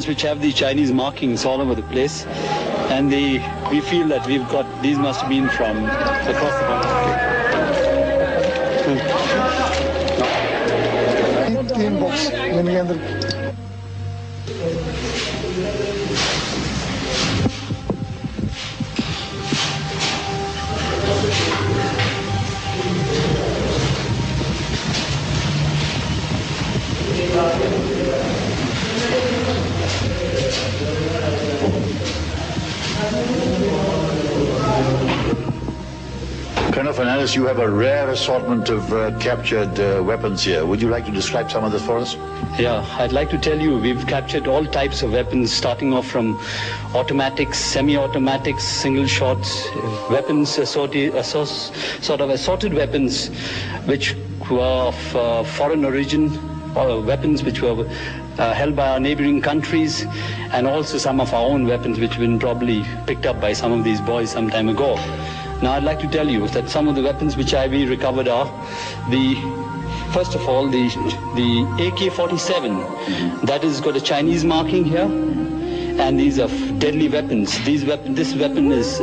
weapons which have the Chinese markings all over the place, and we feel that we've got, these must have been from across the border. तीन box इनके अंदर Colonel Fernandez, you have a rare assortment of captured weapons here. Would you like to describe some of this for us? Yeah, I'd like to tell you we've captured all types of weapons, starting off from automatics, semi-automatics, single shots, weapons, sort of assorted weapons which were of foreign origin, or weapons which were held by our neighboring countries, and also some of our own weapons which have been probably picked up by some of these boys some time ago. Now I'd like to tell you that some of the weapons which we recovered are first of all, the AK-47, that has got a Chinese marking here, and these are deadly weapons. This weapon is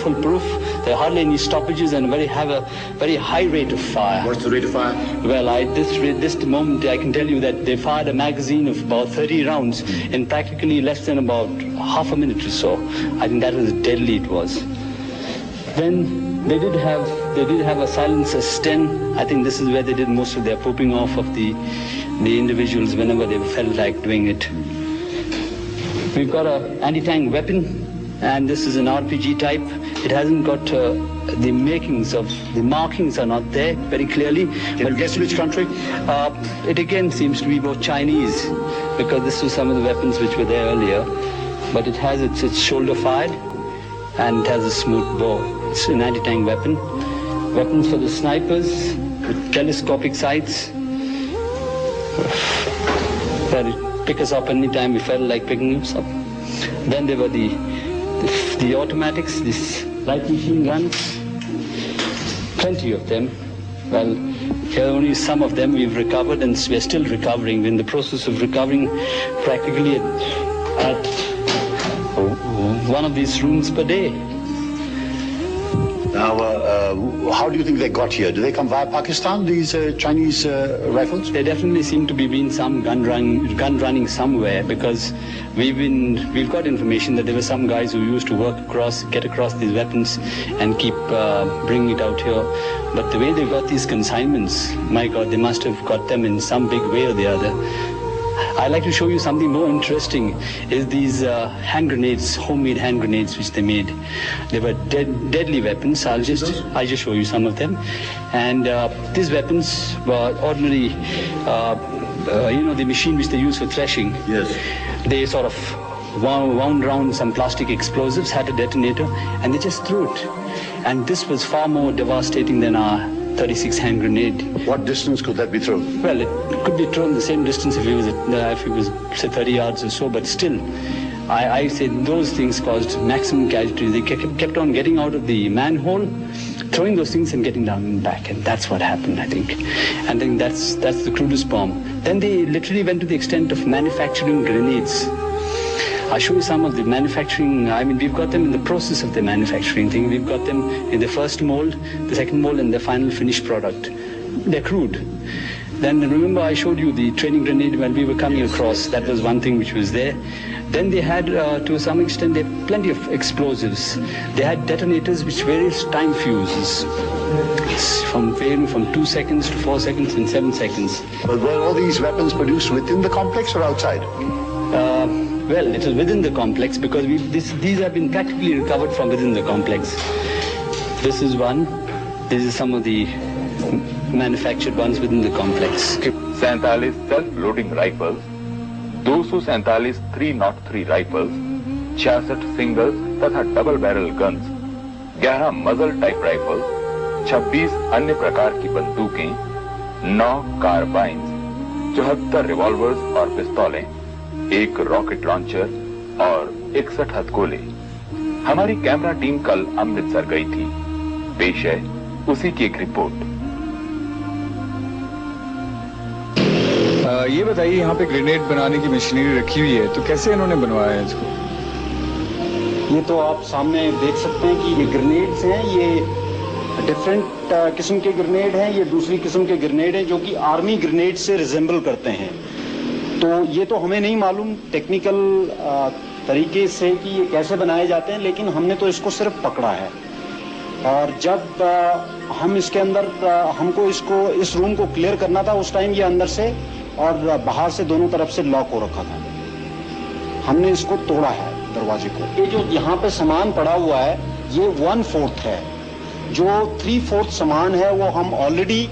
foolproof. There are hardly any stoppages and have a very high rate of fire. What's the rate of fire? Well, this moment I can tell you that they fired a magazine of about 30 rounds in practically less than about half a minute or so. I think that was deadly it was. Then they did have a silencer sten. I think this is where they did most of their pooping off of the individuals whenever they felt like doing it. We've got an anti-tank weapon, and this is an RPG type. It hasn't got the markings are not there very clearly. Can you guess which country? It again seems to be both Chinese, because this was some of the weapons which were there earlier. But it has its shoulder fired, and it has a smooth bow. It's an anti-tank weapon. Weapons for the snipers with telescopic sights. That pick us up anytime we felt like picking us up. Then there were the automatics, these light machine guns. Plenty of them. Well, here only some of them we've recovered, and we're still recovering. We're in the process of recovering practically at one of these rooms per day. Now, how do you think they got here? Do they come via Pakistan, these Chinese rifles? There definitely seem to be been some gun running somewhere, because we've got information that there were some guys who used to get across these weapons and keep bringing it out here. But the way they got these consignments, my God, they must have got them in some big way or the other. I'd like to show you something more interesting, is these hand grenades, homemade hand grenades which they made. They were deadly weapons. I'll just show you some of them. And these weapons were ordinary, the machine which they use for threshing. Yes. They sort of wound around some plastic explosives, had a detonator, and they just threw it. And this was far more devastating than our 36 hand grenade. What distance could that be thrown? Well, it could be thrown the same distance if it was say 30 yards or so, but still, I say those things caused maximum casualties. They kept on getting out of the manhole, throwing those things and getting down and back, and that's what happened, I think. And then that's the crudest bomb. Then they literally went to the extent of manufacturing grenades. I'll show you some of the manufacturing. I mean, we've got them in the process of the manufacturing thing. We've got them in the first mold, the second mold, and the final finished product. They're crude. Then remember I showed you the training grenade when we were coming across. That was one thing which was there. Then they had, to some extent, they had plenty of explosives. They had detonators which various time fuses, varying from 2 seconds to 4 seconds and 7 seconds. But were all these weapons produced within the complex or outside? Well, it was within the complex, because these have been practically recovered from within the complex. This is one. This is some of the manufactured ones within the complex. 47 self-loading rifles, 247 303 rifles, 66 single तथा double barrel guns, 11 मजल type rifles, 26 अन्य प्रकार की बंदूकें, 9 कार्बाइन्स, 74 revolvers और पिस्तौलें, 1 rocket launcher और 61 हथगोले। हमारी camera team कल अमृतसर गई थी। पेश है उसी की एक रिपोर्ट। ये बताइए, यहाँ पे ग्रेनेड बनाने की मशीनरी रखी हुई है, तो कैसे इन्होंने बनवाया है इसको? ये तो आप सामने देख सकते हैं कि ये ग्रेनेड्स हैं, ये डिफरेंट किस्म के ग्रेनेड हैं, ये दूसरी किस्म के ग्रेनेड हैं जो कि आर्मी ग्रेनेड से रिजेंबल करते हैं। तो ये तो हमें नहीं मालूम टेक्निकल तरीके से कि ये कैसे बनाए जाते हैं, लेकिन हमने तो इसको सिर्फ पकड़ा है। और जब हम इसके अंदर हमको इसको इस रूम को क्लियर करना था, उस टाइम ये अंदर से और बाहर से दोनों तरफ से लॉक हो रखा था। हमने इसको तोड़ा है दरवाजे को। ये जो यहाँ पे सामान पड़ा हुआ है ये 1/4 है, जो 3/4 सामान है वो हम ऑलरेडी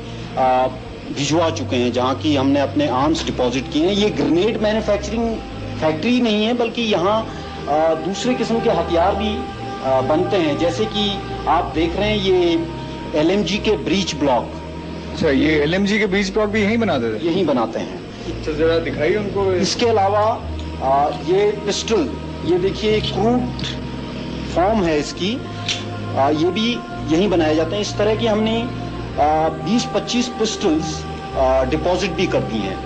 भिजवा चुके हैं, जहाँ की हमने अपने आर्म्स डिपॉजिट किए हैं। ये ग्रेनेड मैन्युफैक्चरिंग फैक्ट्री नहीं है, बल्कि यहाँ दूसरे किस्म के हथियार भी बनते हैं, जैसे कि आप देख रहे हैं ये LMG के ब्रीच ब्लॉक। अच्छा, ये LMG के ब्रीच ब्लॉक भी यहीं बनाते थे? यहीं बनाते हैं। तो जरा दिखाइए उनको। इसके अलावा ये पिस्टल, ये देखिए क्रूड फॉर्म है इसकी, ये भी यहीं बनाए जाते हैं। इस तरह की हमने 20-25 पिस्टल्स डिपॉजिट भी कर दी हैं।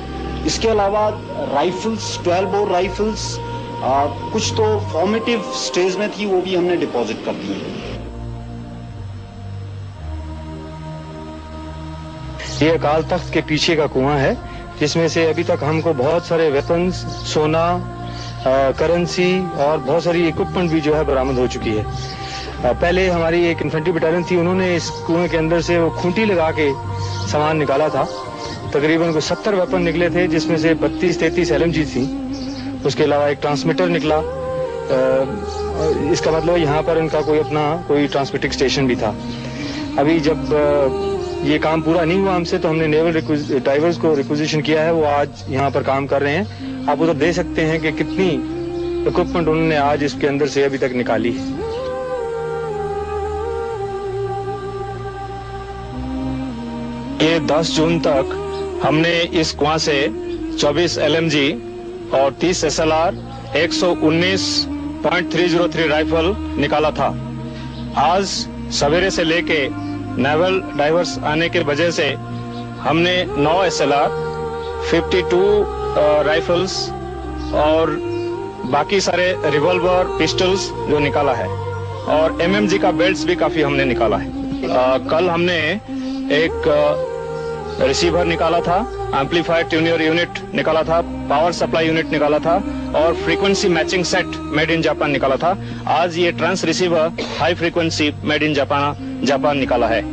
इसके अलावा राइफल्स, 12 बोर राइफल्स, कुछ तो फॉर्मेटिव स्टेज में थी, वो भी हमने डिपॉजिट कर दी है। ये अकाल तख्त के पीछे का कुआं है, जिसमें से अभी तक हमको बहुत सारे वेपन्स, सोना, करेंसी और बहुत सारी इक्विपमेंट भी जो है बरामद हो चुकी है। पहले हमारी एक इन्फेंट्री बटालियन थी, उन्होंने इस कुएं के अंदर से वो खूंटी लगा के सामान निकाला था। तकरीबन को 70 वेपन निकले थे, जिसमें से 32-33 LMG थी। उसके अलावा एक ट्रांसमीटर निकला। इसका मतलब यहाँ पर इनका कोई ट्रांसमिटिंग स्टेशन भी था। अभी जब ये काम पूरा नहीं हुआ हमसे, तो हमने नेवल डाइवर्स को रिक्विजिशन किया है, वो आज यहाँ पर काम कर रहे हैं। आप उधर देख सकते हैं कि कितनी इक्विपमेंट उन्होंने आज इसके अंदर से अभी तक निकाली है। ये 10 जून तक हमने इस कुआं से 24 LMG और 30 SLR, 119.303 राइफल निकाला था। आज सवेरे से लेके नेवल डाइवर्स आने के वजह से हमने 9 SLR, 52 राइफल्स और बाकी सारे रिवॉल्वर, पिस्टल्स जो निकाला है, और MMG का बेल्ट्स भी काफी हमने निकाला है। कल हमने एक रिसीवर निकाला था, एम्पलीफायर ट्यूनर यूनिट निकाला था, पावर सप्लाई यूनिट निकाला था और frequency matching set made in Japan निकाला था। आज ये trans receiver high frequency made in Japan निकाला है।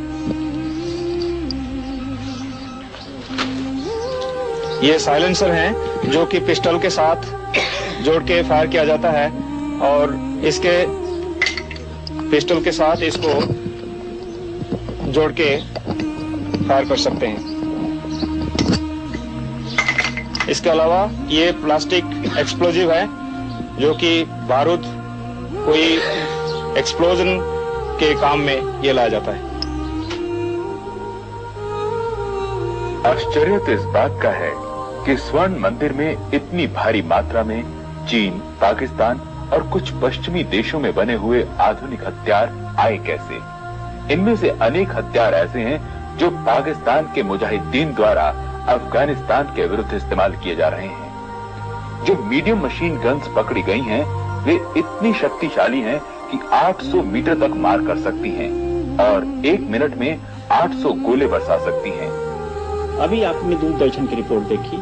ये साइलेंसर हैं जो कि पिस्टल के साथ जोड़ के फायर किया जाता है, और इसके पिस्टल के साथ इसको जोड़ के फायर कर सकते हैं। इसके अलावा ये प्लास्टिक एक्सप्लोजिव है, जो कि बारूद, कोई एक्सप्लोजन के काम में ये लाया जाता है। आश्चर्य तो इस बात का है कि स्वर्ण मंदिर में इतनी भारी मात्रा में चीन, पाकिस्तान और कुछ पश्चिमी देशों में बने हुए आधुनिक हथियार आए कैसे। इनमें से अनेक हथियार ऐसे हैं जो पाकिस्तान के मुजाहिदीन द्वारा अफगानिस्तान के विरुद्ध इस्तेमाल किए जा रहे हैं। जो मीडियम मशीन गन्स पकड़ी गई हैं, वे इतनी शक्तिशाली हैं कि 800 मीटर तक मार कर सकती हैं और 1 मिनट में 800 गोले बरसा सकती हैं। अभी आपने दूरदर्शन की रिपोर्ट देखी।